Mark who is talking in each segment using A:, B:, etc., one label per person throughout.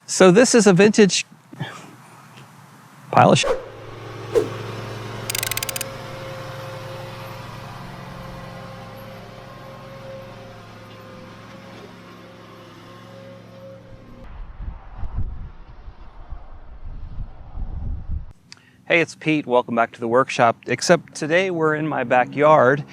A: So this is a vintage pile of shit. Hey, it's Pete. Welcome back to the workshop. Except today we're in my backyard,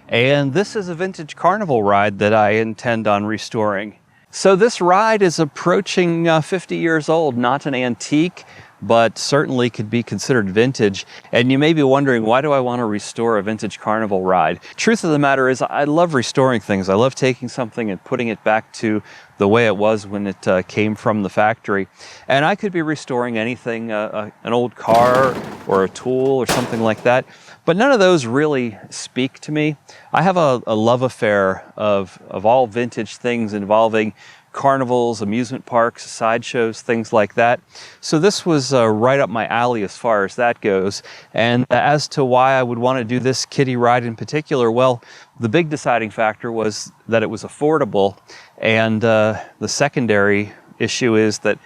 A: and this is a vintage Carnival ride that I intend on restoring. So this ride is approaching 50 years old, not an antique, but certainly could be considered vintage. And you may be wondering, why do I want to restore a vintage Carnival ride? Truth of the matter is, I love restoring things. I love taking something and putting it back to the way it was when it came from the factory. And I could be restoring anything, an old car or a tool or something like that. But none of those really speak to me. I have a love affair of all vintage things involving carnivals, amusement parks, sideshows, things like that. So this was right up my alley as far as that goes. And as to why I would want to do this kiddie ride in particular, well, the big deciding factor was that it was affordable. And the secondary issue is that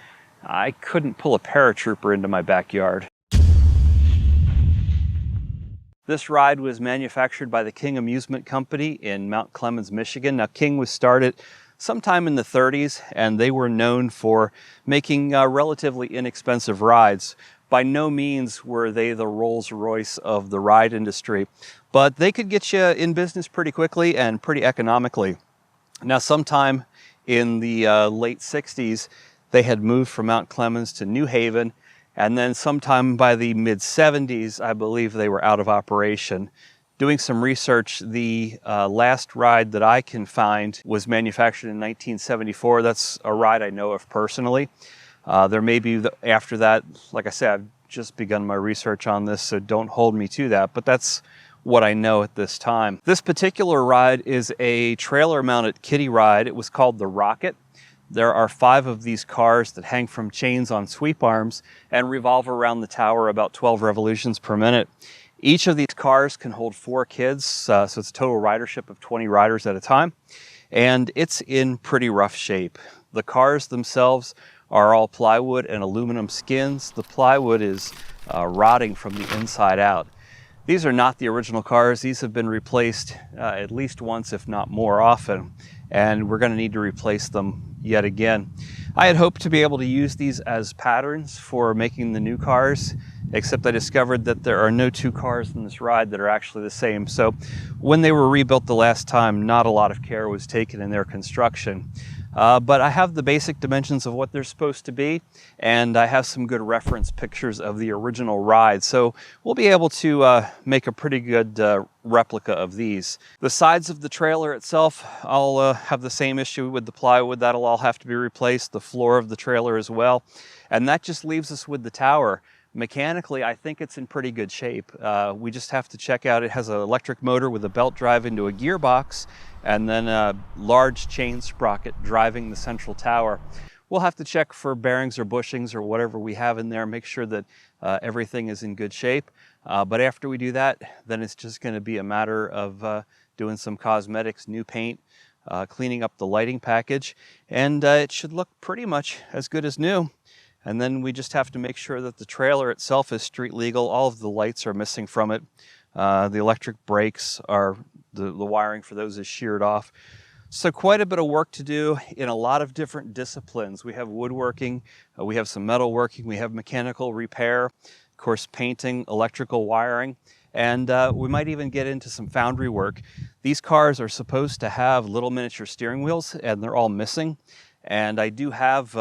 A: I couldn't pull a paratrooper into my backyard. This ride was manufactured by the King Amusement Company in Mount Clemens, Michigan. Now, King was started sometime in the 30s, and they were known for making relatively inexpensive rides. By no means were they the Rolls-Royce of the ride industry, but they could get you in business pretty quickly and pretty economically. Now, sometime in the late 60s, they had moved from Mount Clemens to New Haven, and then sometime by the mid-70s, I believe they were out of operation. Doing some research, the last ride that I can find was manufactured in 1974. That's a ride I know of personally. There may be after that, like I said, I've just begun my research on this, so don't hold me to that, but that's what I know at this time. This particular ride is a trailer-mounted kiddie ride. It was called the Rocket. There are 5 of these cars that hang from chains on sweep arms and revolve around the tower about 12 revolutions per minute. Each of these cars can hold 4 kids, so it's a total ridership of 20 riders at a time, and it's in pretty rough shape. The cars themselves are all plywood and aluminum skins. The plywood is rotting from the inside out. These are not the original cars. These have been replaced at least once, if not more often, and we're going to need to replace them yet again. I had hoped to be able to use these as patterns for making the new cars, except I discovered that there are no 2 cars in this ride that are actually the same. So when they were rebuilt the last time, not a lot of care was taken in their construction. But I have the basic dimensions of what they're supposed to be, and I have some good reference pictures of the original ride. So we'll be able to make a pretty good replica of these. The sides of the trailer itself, I'll have the same issue with the plywood. That'll all have to be replaced. The floor of the trailer as well. And that just leaves us with the tower. Mechanically, I think it's in pretty good shape. We just have to check out, it has an electric motor with a belt drive into a gearbox, and then a large chain sprocket driving the central tower. We'll have to check for bearings or bushings or whatever we have in there, make sure that everything is in good shape. But after we do that, then it's just going to be a matter of doing some cosmetics, new paint, cleaning up the lighting package, and it should look pretty much as good as new. And then we just have to make sure that the trailer itself is street legal. All of the lights are missing from it. The electric brakes are, the wiring for those is sheared off. So quite a bit of work to do in a lot of different disciplines. We have woodworking, we have some metalworking, we have mechanical repair, of course painting, electrical wiring, and we might even get into some foundry work. These cars are supposed to have little miniature steering wheels, and they're all missing. And I do have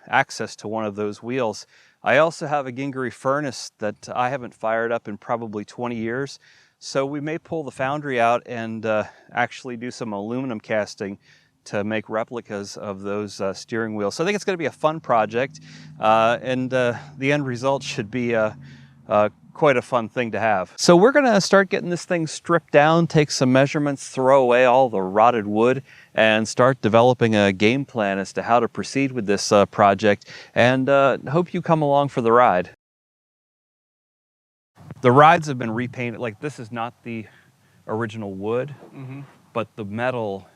A: access to one of those wheels. I also have a Gingery furnace that I haven't fired up in probably 20 years. So we may pull the foundry out and actually do some aluminum casting to make replicas of those steering wheels. So I think it's going to be a fun project, and the end result should be quite a fun thing to have. So we're going to start getting this thing stripped down, take some measurements, throw away all the rotted wood, and start developing a game plan as to how to proceed with this project, and hope you come along for the ride. The rides have been repainted. Like, this is not the original wood, but the metal,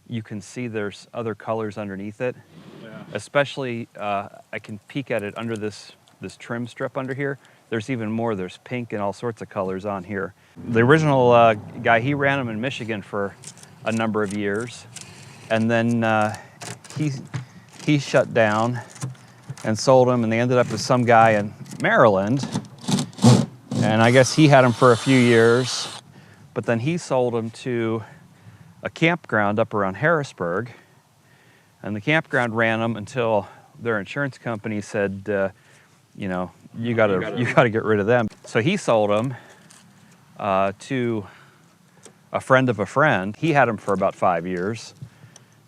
A: you can see there's other colors underneath it.
B: Yeah.
A: Especially, I can peek at it under this trim strip under here. There's even more. There's pink and all sorts of colors on here. The original guy, he ran them in Michigan for a number of years, and then he shut down and sold them, and they ended up with some guy in Maryland, and I guess he had them for a few years, but then he sold them to a campground up around Harrisburg, and the campground ran them until their insurance company said, you know, you gotta get rid of them. So he sold them to a friend of a friend. He had them for about 5 years,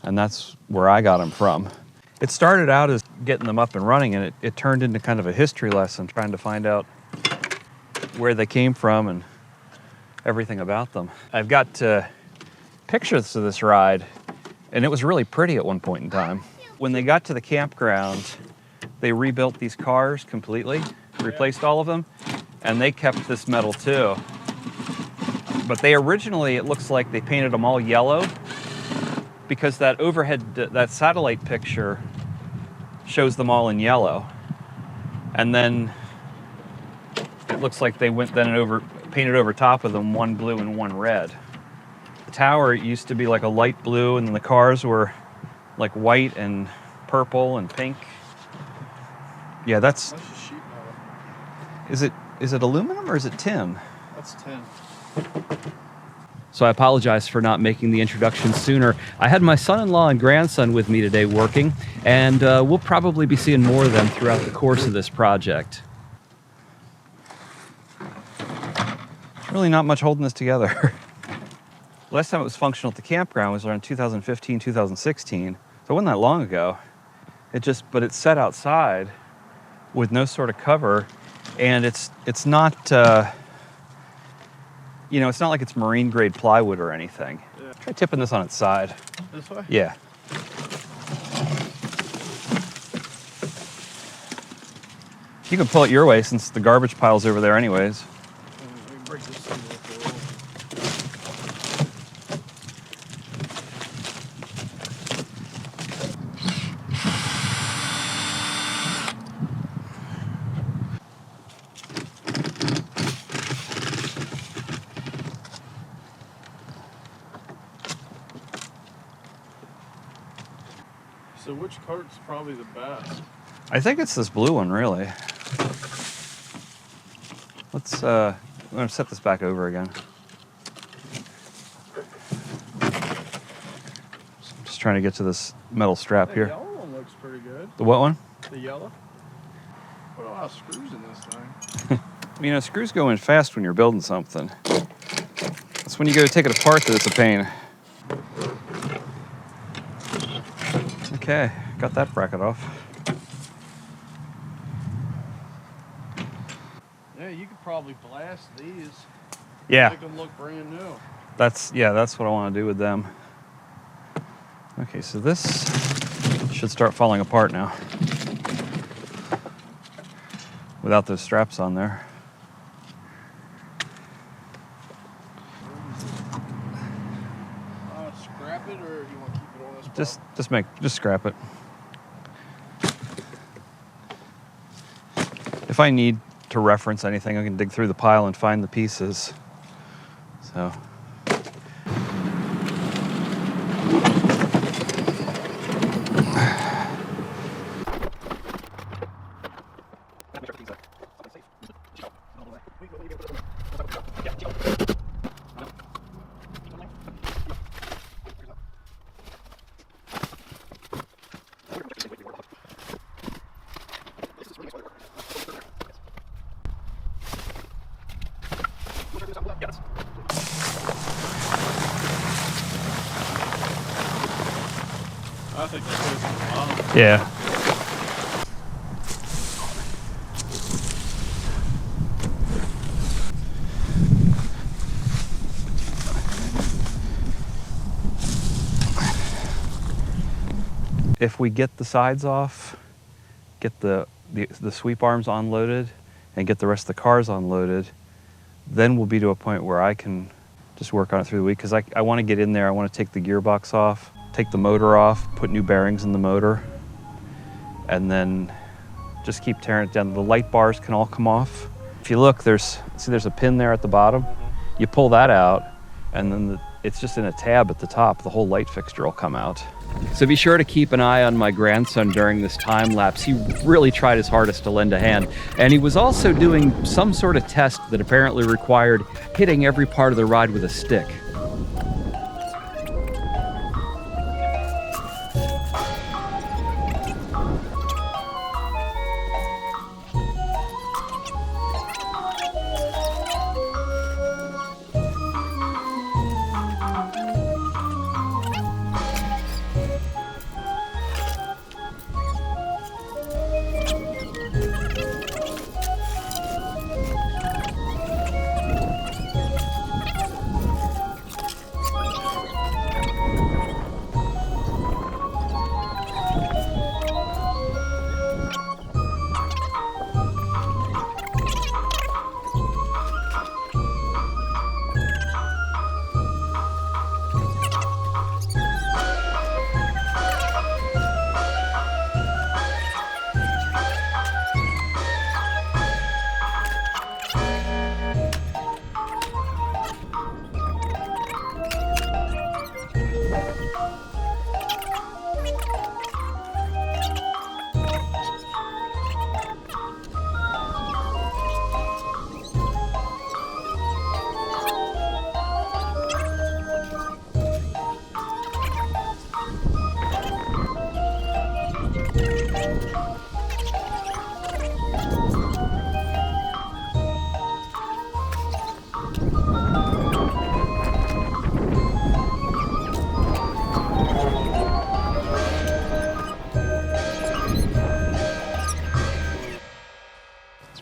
A: and that's where I got them from. It started out as getting them up and running, and it turned into kind of a history lesson, trying to find out where they came from and everything about them. I've got pictures of this ride, and it was really pretty at one point in time. When they got to the campground, they rebuilt these cars completely, replaced all of them, and they kept this metal too. But they originally, it looks like they painted them all yellow, because that overhead, that satellite picture shows them all in yellow. And then it looks like they went then and painted over top of them one blue and one red. The tower used to be like a light blue, and then the cars were like white and purple and pink. Yeah, that's just sheet metal. Is it aluminum or is it tin?
B: That's tin.
A: So I apologize for not making the introduction sooner. I had my son-in-law and grandson with me today working, and we'll probably be seeing more of them throughout the course of this project. Really not much holding this together. Last time it was functional at the campground was around 2015, 2016. So it wasn't that long ago. But it's set outside with no sort of cover, and it's not, you know, it's not like it's marine grade plywood or anything. Yeah. Try tipping this on its side.
B: This way?
A: Yeah. You can pull it your way since the garbage pile's over there anyways.
B: We can break this thing up a little. So which cart's probably the best?
A: I think it's this blue one, really. Let's, I'm gonna set this back over again. I'm just trying to get to this metal strap here.
B: The yellow one looks pretty good.
A: The what one?
B: The yellow. Put a lot of screws in this thing.
A: You know, screws go in fast when you're building something. It's when you go to take it apart that it's a pain. Okay, got that bracket off.
B: Yeah, you could probably blast these.
A: Yeah.
B: Make them look brand new.
A: That's what I want to do with them. Okay, so this should start falling apart now. Without those straps on there.
B: Scrap it, or you want to keep it on this spot?
A: Just scrap it. If I need to reference anything, I can dig through the pile and find the pieces. So.
B: I think that goes in the bottom.
A: Yeah. If we get the sides off, get the sweep arms unloaded, and get the rest of the cars unloaded, then we'll be to a point where I can just work on it through the week, because I want to get in there. I want to take the gearbox off, take the motor off, put new bearings in the motor, and then just keep tearing it down. The light bars can all come off. If you look, there's a pin there at the bottom. You pull that out, and then it's just in a tab at the top. The whole light fixture will come out. So be sure to keep an eye on my grandson during this time lapse. He really tried his hardest to lend a hand. And he was also doing some sort of test that apparently required hitting every part of the ride with a stick.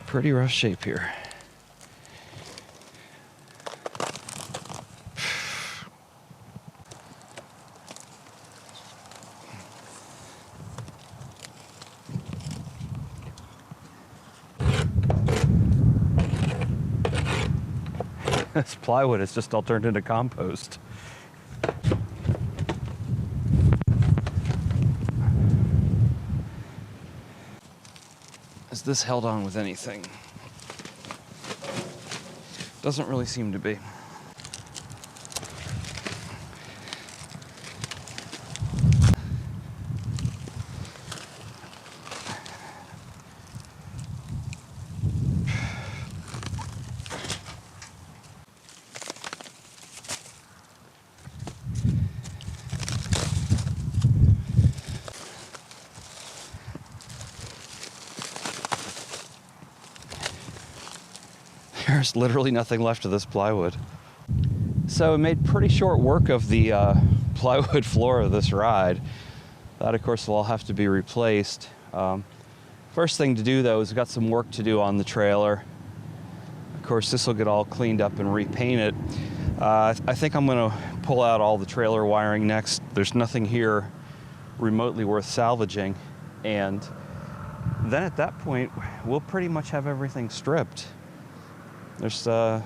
A: Pretty rough shape here. This plywood has just all turned into compost. Is this held on with anything? Doesn't really seem to be. There's literally nothing left of this plywood. So we made pretty short work of the plywood floor of this ride. That, of course, will all have to be replaced. First thing to do, though, is we've got some work to do on the trailer. Of course, this will get all cleaned up and repainted. I think I'm going to pull out all the trailer wiring next. There's nothing here remotely worth salvaging. And then at that point, we'll pretty much have everything stripped. There's not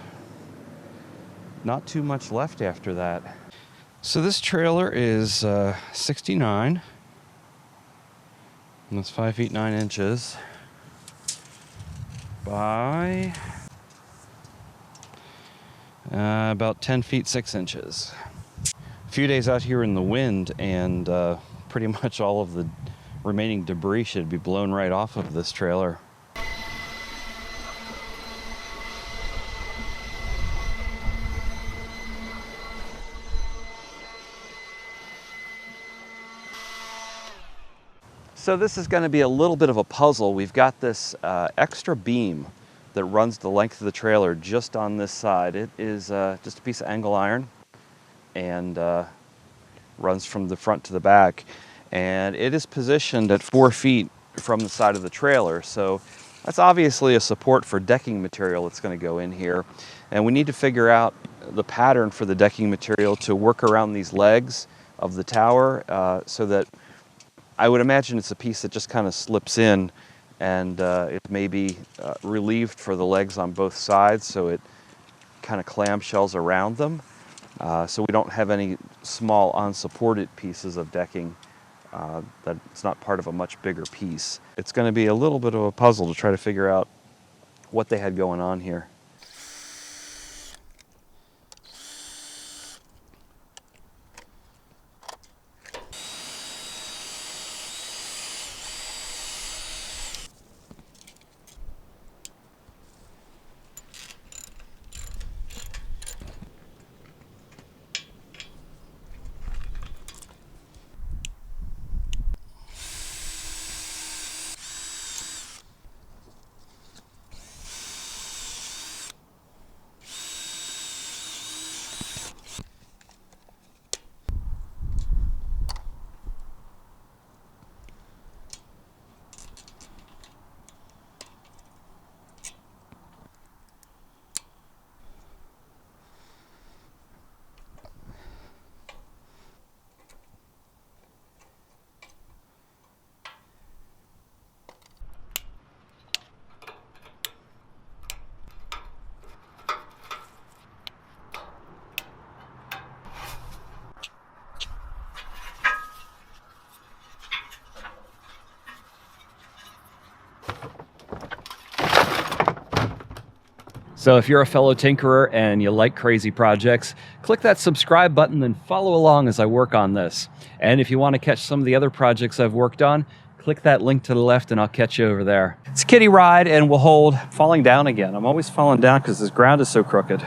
A: too much left after that. So this trailer is 69, and that's 5 feet 9 inches by about 10 feet 6 inches. A few days out here in the wind, and pretty much all of the remaining debris should be blown right off of this trailer. So this is going to be a little bit of a puzzle. We've got this extra beam that runs the length of the trailer just on this side. It is just a piece of angle iron and runs from the front to the back. And it is positioned at 4 feet from the side of the trailer. So that's obviously a support for decking material that's going to go in here. And we need to figure out the pattern for the decking material to work around these legs of the tower so that I would imagine it's a piece that just kind of slips in, and it may be relieved for the legs on both sides, so it kind of clamshells around them. So we don't have any small unsupported pieces of decking that it's not part of a much bigger piece. It's going to be a little bit of a puzzle to try to figure out what they had going on here. So if you're a fellow tinkerer and you like crazy projects, click that subscribe button and follow along as I work on this. And if you want to catch some of the other projects I've worked on, click that link to the left and I'll catch you over there. It's Kiddie Ride and we'll hold falling down again. I'm always falling down because this ground is so crooked.